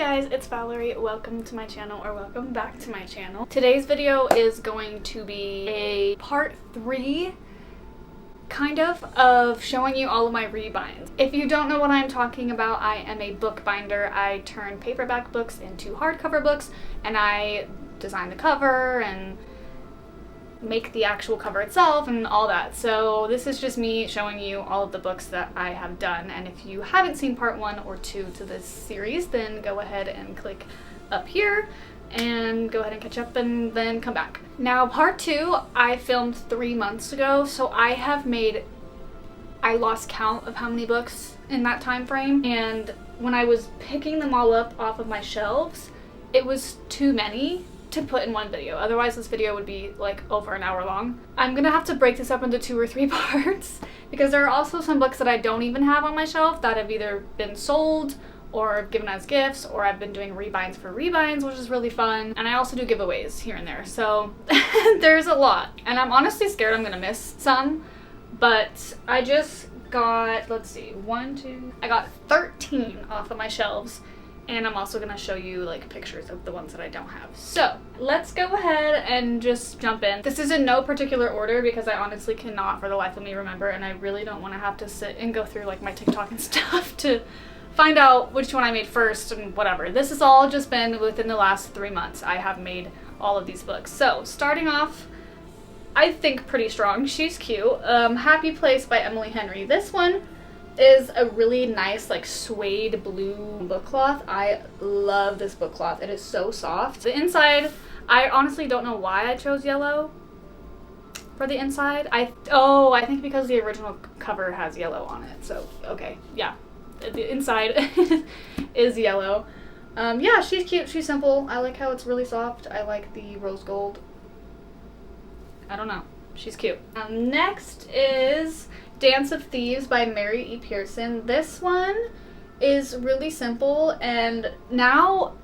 guys, it's Valerie. Welcome to my channel, or welcome back to my channel. Today's video is going to be a part 3 of showing you all of my rebinds. If you don't know what I'm talking about, I am a bookbinder. I turn paperback books into hardcover books, and I design the cover and make the actual cover itself and all that. So this is just me showing you all of the books that I have done, and if you haven't seen part 1 or 2 to this series, then go ahead and click up here and go ahead and catch up and then come back. Now part 2 I filmed 3 months ago, so I lost count of how many books in that time frame, and when I was picking them all up off of my shelves, it was too many to put in one video. Otherwise this video would be like over an hour long. I'm gonna have to break this up into 2 or 3 parts because there are also some books that I don't even have on my shelf that have either been sold or given as gifts, or I've been doing rebinds for rebinds, which is really fun. And I also do giveaways here and there. So there's a lot. And I'm honestly scared I'm gonna miss some, but I just got, let's see, I got 13 off of my shelves. And I'm also going to show you like pictures of the ones that I don't have. So let's go ahead and just jump in. This is in no particular order because I honestly cannot for the life of me remember, and I really don't want to have to sit and go through like my TikTok and stuff to find out which one I made first and whatever. This has all just been within the last 3 months. I have made all of these books. So starting off, I think pretty strong. She's cute. Happy Place by Emily Henry. This one is a really nice like suede blue book cloth. I love this book cloth. It is so soft. The inside, I honestly don't know why I chose yellow for the inside. I think because the original cover has yellow on it. So okay, yeah, the inside is yellow. Yeah, she's cute. She's simple. I like how it's really soft. I like the rose gold. I don't know. She's cute. Next is Dance of Thieves by Mary E. Pearson. This one is really simple, and now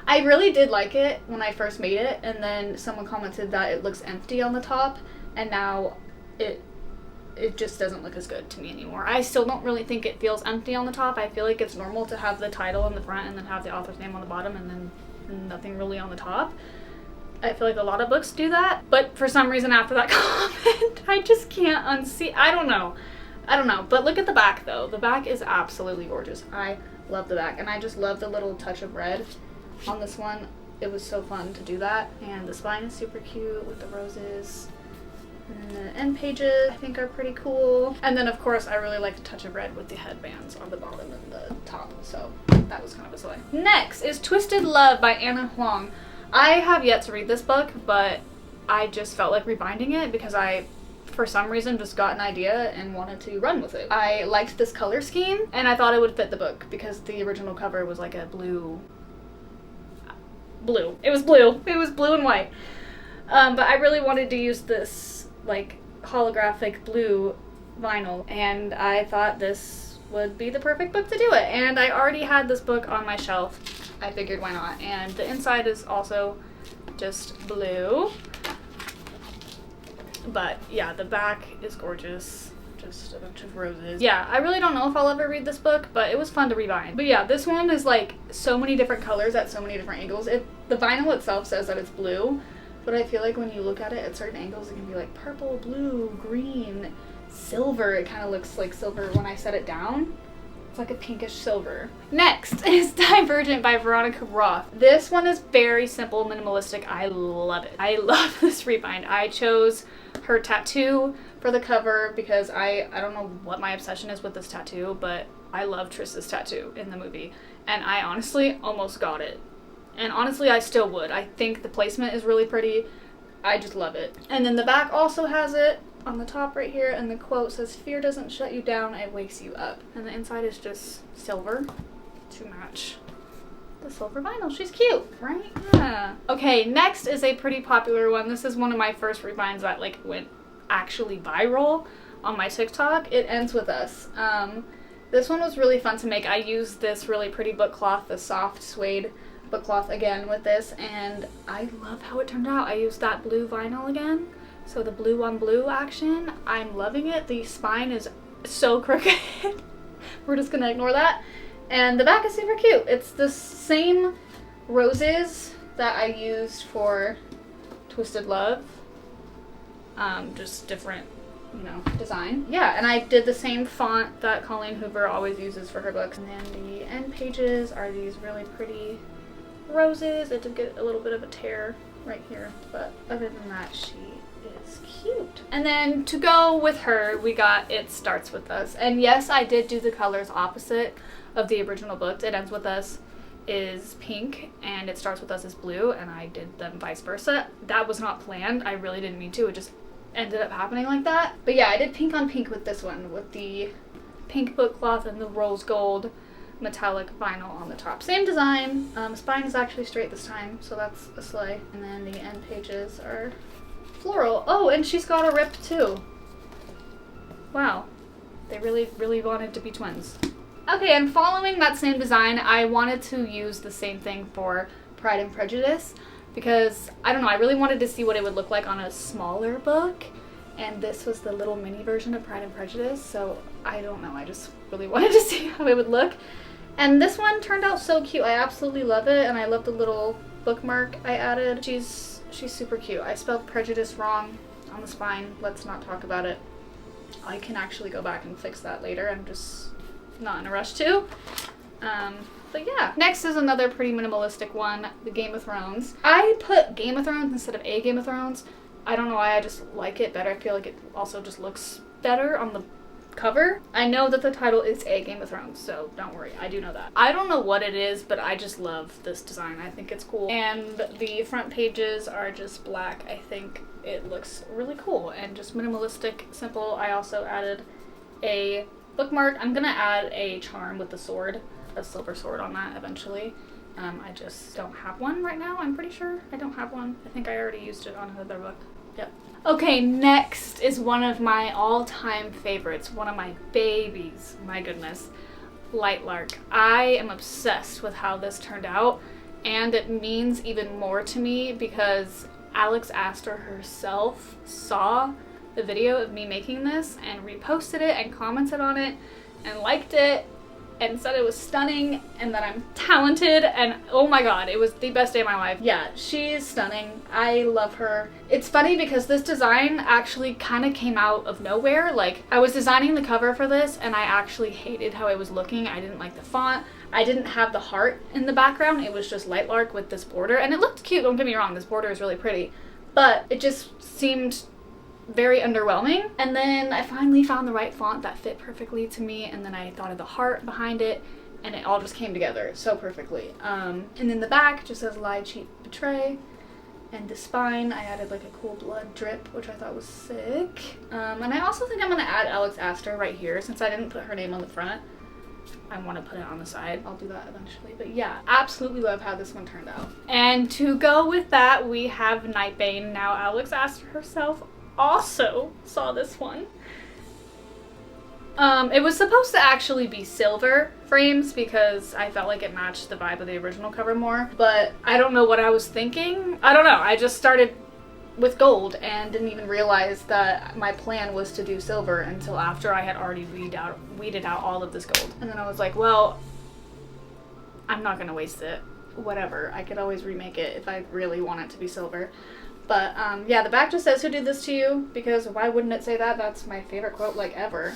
I really did like it when I first made it, and then someone commented that it looks empty on the top, and now it just doesn't look as good to me anymore. I still don't really think it feels empty on the top. I feel like it's normal to have the title in the front and then have the author's name on the bottom and then nothing really on the top. I feel like a lot of books do that, but for some reason after that comment, I just can't unsee. I don't know, but look at the back though. The back is absolutely gorgeous. I love the back, and I just love the little touch of red on this one. It was so fun to do that, and the spine is super cute with the roses, and then the end pages I think are pretty cool. And then of course I really like the touch of red with the headbands on the bottom and the top, so that was kind of a silly. Next is Twisted Love by Anna Huang. I have yet to read this book, but I just felt like rebinding it because I, for some reason, just got an idea and wanted to run with it. I liked this color scheme, and I thought it would fit the book because the original cover was like a blue. It was blue. It was blue and white. But I really wanted to use this like holographic blue vinyl, and I thought this would be the perfect book to do it. And I already had this book on my shelf. I figured why not. And the inside is also just blue. But yeah, the back is gorgeous. Just a bunch of roses. Yeah, I really don't know if I'll ever read this book, but it was fun to rebind. But yeah, this one is like so many different colors at so many different angles. The vinyl itself says that it's blue, but I feel like when you look at it at certain angles, it can be like purple, blue, green, silver. It kind of looks like silver when I set it down. It's like a pinkish silver. Next is Divergent by Veronica Roth. This one is very simple, minimalistic. I love it. I love this rebind. I chose her tattoo for the cover because I don't know what my obsession is with this tattoo, but I love Triss's tattoo in the movie, and I honestly almost got it. And honestly, I still would. I think the placement is really pretty. I just love it. And then the back also has it on the top right here, and the quote says, "Fear doesn't shut you down, it wakes you up." And the inside is just silver to match the silver vinyl. She's cute, right? Yeah. Okay, next is a pretty popular one. This is one of my first rebinds that like went actually viral on my TikTok. It Ends With Us. This one was really fun to make. I used this really pretty book cloth, the soft suede book cloth again with this, and I love how it turned out. I used that blue vinyl again. So the blue on blue action, I'm loving it. The spine is so crooked. We're just gonna ignore that. And the back is super cute. It's the same roses that I used for Twisted Love. Just different, you know, design. Yeah, and I did the same font that Colleen Hoover always uses for her books. And then the end pages are these really pretty roses. It did get a little bit of a tear right here, but other than that, she is cute. And then to go with her, we got It Starts With Us. And yes, I did do the colors opposite of the original book. It Ends With Us is pink and It Starts With Us is blue, and I did them vice versa. That was not planned. I really didn't mean to. It just ended up happening like that. But yeah, I did pink on pink with this one, with the pink book cloth and the rose gold metallic vinyl on the top. Same design. Spine is actually straight this time, so that's a sleigh. And then the end pages are floral. Oh, and she's got a rip too. Wow. They really wanted to be twins. Okay, and following that same design, I wanted to use the same thing for Pride and Prejudice because, I don't know, I really wanted to see what it would look like on a smaller book, and this was the little mini version of Pride and Prejudice, so I don't know, I just really wanted to see how it would look. And this one turned out so cute. I absolutely love it, and I love the little bookmark I added. She's super cute. I spelled prejudice wrong on the spine. Let's not talk about it. I can actually go back and fix that later. I'm just not in a rush to. But yeah. Next is another pretty minimalistic one, the Game of Thrones. I put Game of Thrones instead of A Game of Thrones. I don't know why, I just like it better. I feel like it also just looks better on the cover. I know that the title is A Game of Thrones, so don't worry, I do know that. I don't know what it is, but I just love this design. I think it's cool. And the front pages are just black. I think it looks really cool and just minimalistic, simple. I also added a bookmark. I'm gonna add a charm with the sword, a silver sword on that eventually. I just don't have one right now, I'm pretty sure. I don't have one. I think I already used it on another book. Yep. Okay, next is one of my all-time favorites, one of my babies, my goodness, Lightlark. I am obsessed with how this turned out, and it means even more to me because Alex Astor herself saw the video of me making this and reposted it and commented on it and liked it and said it was stunning and that I'm talented, and oh my god, it was the best day of my life. Yeah, she's stunning. I love her. It's funny because this design actually kind of came out of nowhere. Like, I was designing the cover for this and I actually hated how it was looking. I didn't like the font. I didn't have the heart in the background. It was just Lightlark with this border, and it looked cute, don't get me wrong, this border is really pretty, but it just seemed very underwhelming. And then I finally found the right font that fit perfectly to me, and then I thought of the heart behind it, and it all just came together so perfectly. And then the back just says lie, cheat, betray, and the spine I added like a cool blood drip, which I thought was sick. And I also think I'm gonna add Alex Astor right here since I didn't put her name on the front. I want to put it on the side. I'll do that eventually. But yeah, absolutely love how this one turned out. And to go with that, we have Nightbane. Now Alex Astor herself also saw this one. It was supposed to actually be silver frames because I felt like it matched the vibe of the original cover more, but I don't know what I was thinking. I don't know, I just started with gold and didn't even realize that my plan was to do silver until after I had already weeded out all of this gold. And then I was like, well, I'm not gonna waste it. Whatever, I could always remake it if I really want it to be silver. But yeah, the back just says, "Who did this to you?" Because why wouldn't it say that? That's my favorite quote like ever.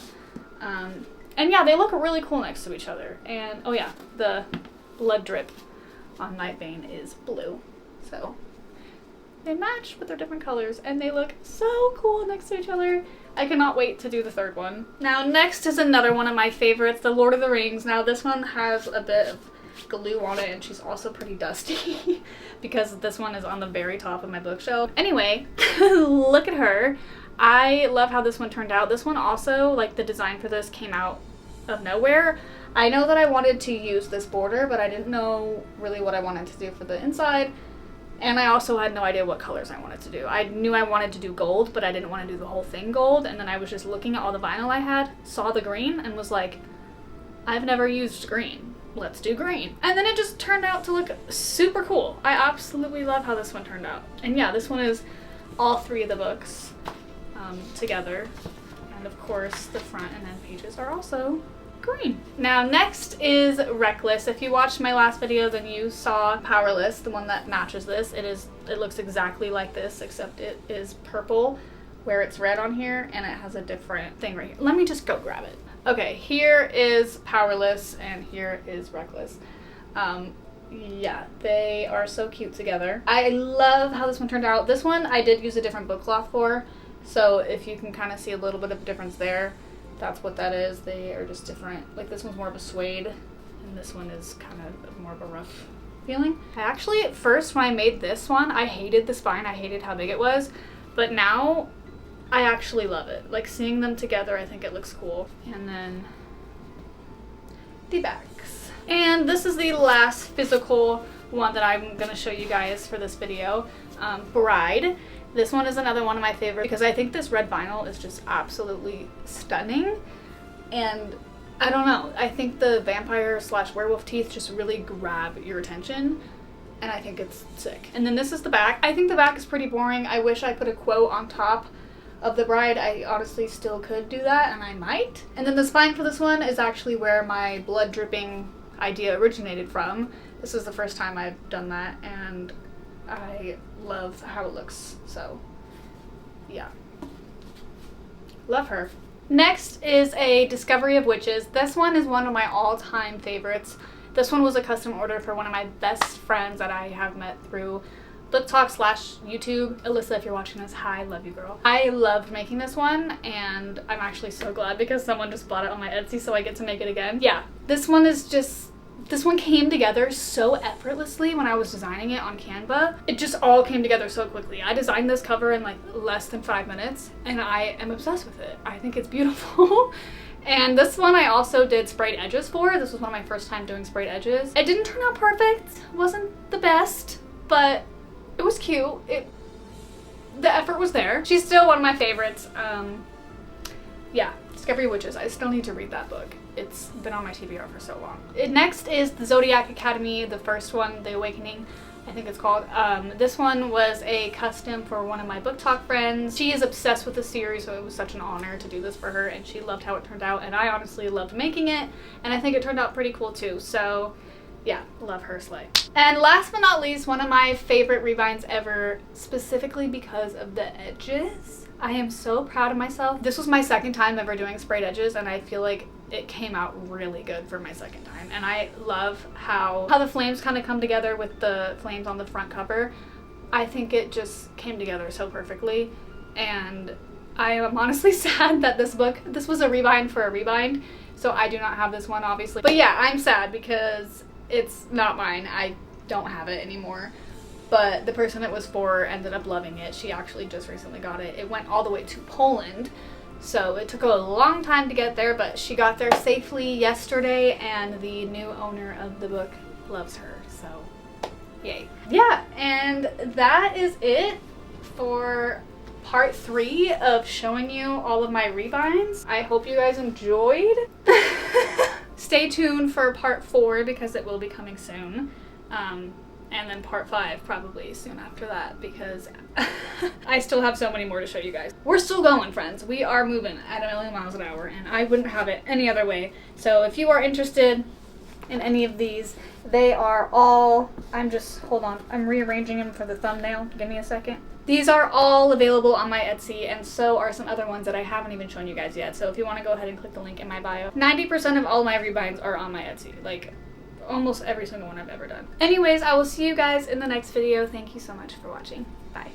And yeah, they look really cool next to each other. And oh yeah, the blood drip on Nightbane is blue. So they match, but they're different colors, and they look so cool next to each other. I cannot wait to do the third one. Now next is another one of my favorites, the Lord of the Rings. Now this one has a bit of glue on it, and she's also pretty dusty because this one is on the very top of my bookshelf. Anyway, look at her. I love how this one turned out. This one also, like, the design for this came out of nowhere. I know that I wanted to use this border, but I didn't know really what I wanted to do for the inside, and I also had no idea what colors I wanted to do. I knew I wanted to do gold, but I didn't want to do the whole thing gold, and then I was just looking at all the vinyl I had, saw the green, and was like, I've never used green. Let's do green. And then it just turned out to look super cool. I absolutely love how this one turned out. And yeah, this one is all three of the books together. And of course, the front and end pages are also green. Now next is Reckless. If you watched my last video, then you saw Powerless, the one that matches this. It looks exactly like this, except it is purple where it's red on here, and it has a different thing right here. Let me just go grab it. Okay, here is Powerless and here is Reckless. Yeah, they are so cute together. I love how this one turned out. This one I did use a different book cloth for, so if you can kind of see a little bit of a difference there, that's what that is. They are just different. Like, this one's more of a suede, and this one is kind of more of a rough feeling. I actually, at first, when I made this one, I hated the spine. I hated how big it was, but now I actually love it. Like, seeing them together, I think it looks cool. And then the backs. And this is the last physical one that I'm going to show you guys for this video. Bride. This one is another one of my favorites because I think this red vinyl is just absolutely stunning. And I don't know, I think the vampire / werewolf teeth just really grab your attention. And I think it's sick. And then this is the back. I think the back is pretty boring. I wish I put a quote on top of the bride. I honestly still could do that, and I might. And then the spine for this one is actually where my blood dripping idea originated from. This is the first time I've done that, and I love how it looks. So yeah, love her. Next is a Discovery of Witches. This one is one of my all-time favorites. This one was a custom order for one of my best friends that I have met through book talk / YouTube. Alyssa, if you're watching this, hi, love you, girl. I loved making this one, and I'm actually so glad because someone just bought it on my Etsy, so I get to make it again. Yeah, this one came together so effortlessly when I was designing it on Canva. It just all came together so quickly. I designed this cover in like less than 5 minutes, and I am obsessed with it. I think it's beautiful. And this one I also did sprayed edges for. This was one of my first time doing sprayed edges. It didn't turn out perfect. It wasn't the best, but it was cute. The effort was there. She's still one of my favorites. Yeah, Discovery of Witches. I still need to read that book. It's been on my TBR for so long. Next is the Zodiac Academy, the first one, The Awakening, I think it's called. This one was a custom for one of my book talk friends. She is obsessed with the series, so it was such an honor to do this for her, and she loved how it turned out, and I honestly loved making it, and I think it turned out pretty cool too. So yeah, love her, slay. And last but not least, one of my favorite rebinds ever, specifically because of the edges. I am so proud of myself. This was my second time ever doing sprayed edges, and I feel like it came out really good for my second time. And I love how the flames kind of come together with the flames on the front cover. I think it just came together so perfectly, and I am honestly sad that this was a rebind for a rebind, so I do not have this one, obviously. But yeah, I'm sad because it's not mine. I don't have it anymore. But the person it was for ended up loving it. She actually just recently got it. It went all the way to Poland, so it took a long time to get there, but she got there safely yesterday, and the new owner of the book loves her, so yay. Yeah, and that is it for part 3 of showing you all of my rebinds. I hope you guys enjoyed. Stay tuned for part 4 because it will be coming soon. And then part 5 probably soon after that because I still have so many more to show you guys. We're still going, friends. We are moving at 1,000,000 miles an hour, and I wouldn't have it any other way. So if you are interested in any of these, they are all, hold on, I'm rearranging them for the thumbnail. Give me a second. These are all available on my Etsy, and so are some other ones that I haven't even shown you guys yet. So if you want to go ahead and click the link in my bio. 90% of all my rebinds are on my Etsy. Like, almost every single one I've ever done. Anyways, I will see you guys in the next video. Thank you so much for watching. Bye.